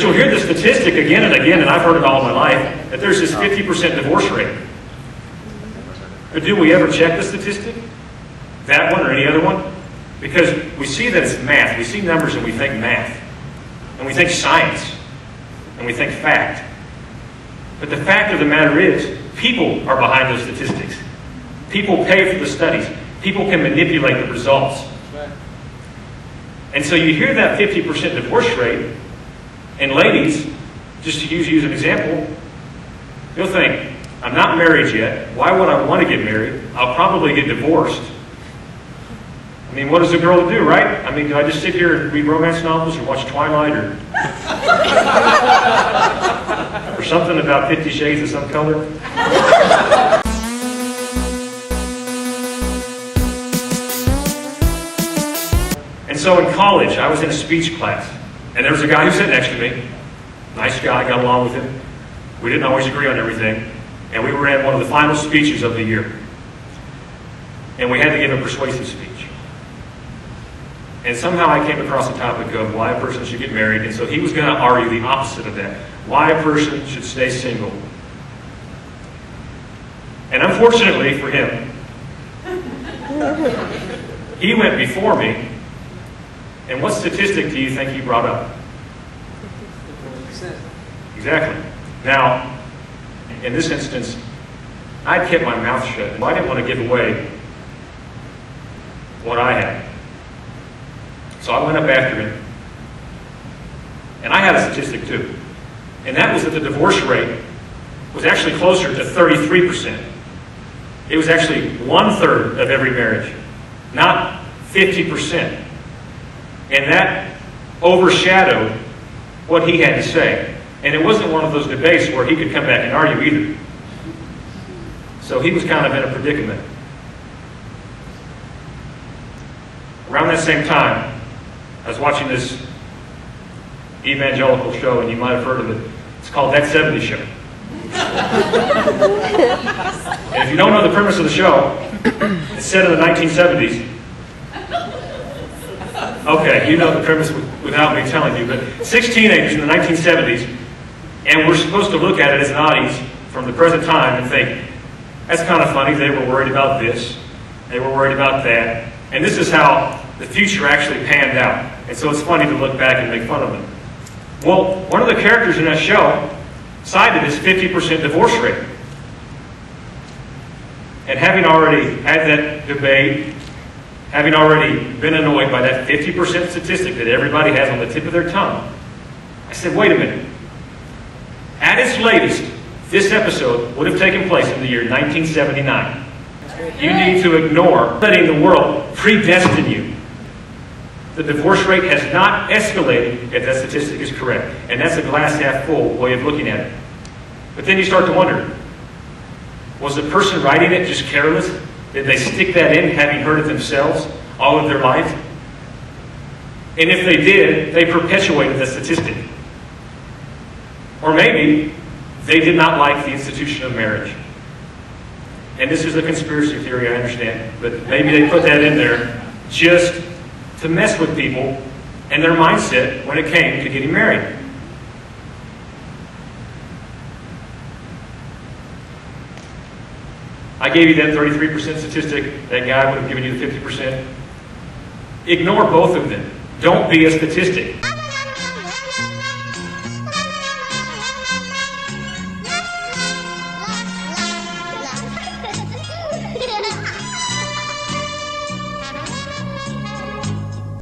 You'll hear the statistic again and again, and I've heard it all my life, that there's this 50% divorce rate. But do we ever check the statistic? That one or any other one? Because we see that it's math. We see numbers and we think math. And we think science. And we think fact. But the fact of the matter is, people are behind those statistics. People pay for the studies. People can manipulate the results. And so you hear that 50% divorce rate, and ladies, just to use an example, you'll think, I'm not married yet. Why would I want to get married? I'll probably get divorced. I mean, what does a girl do, right? I mean, do I just sit here and read romance novels or watch Twilight or something about 50 Shades of some color? And so in college, I was in a speech class, and there was a guy who sat next to me. Nice guy, got along with him. We didn't always agree on everything. And we were in one of the final speeches of the year. And we had to give a persuasive speech. And somehow I came across the topic of why a person should get married, and so he was going to argue the opposite of that. Why a person should stay single. And unfortunately for him, he went before me. And what statistic do you think he brought up? 50%. Exactly. Now, in this instance, I'd kept my mouth shut. I didn't want to give away what I had. So I went up after him. And I had a statistic too. And that was that the divorce rate was actually closer to 33%. It was actually 1/3 of every marriage, not 50%. And that overshadowed what he had to say. And it wasn't one of those debates where he could come back and argue either. So he was kind of in a predicament. Around that same time, I was watching this evangelical show, and you might have heard of it. It's called That 70s Show. And if you don't know the premise of the show, it's set in the 1970s. Okay, you know the premise without me telling you, but 6 teenagers in the 1970s, and we're supposed to look at it as an audience from the present time and think, that's kind of funny, they were worried about this, they were worried about that, and this is how the future actually panned out. And so it's funny to look back and make fun of them. Well, one of the characters in that show cited this 50% divorce rate. And having already had that debate, having already been annoyed by that 50% statistic that everybody has on the tip of their tongue, I said, wait a minute. At its latest, this episode would have taken place in the year 1979. You need to ignore letting the world predestine you. The divorce rate has not escalated if that statistic is correct. And that's a glass half full way of looking at it. But then you start to wonder, was the person writing it just careless? Did they stick that in, having heard it themselves all of their life? And if they did, they perpetuated the statistic. Or maybe they did not like the institution of marriage. And this is a conspiracy theory, I understand, but maybe they put that in there just to mess with people and their mindset when it came to getting married. I gave you that 33% statistic. That guy would have given you the 50%. Ignore both of them. Don't be a statistic.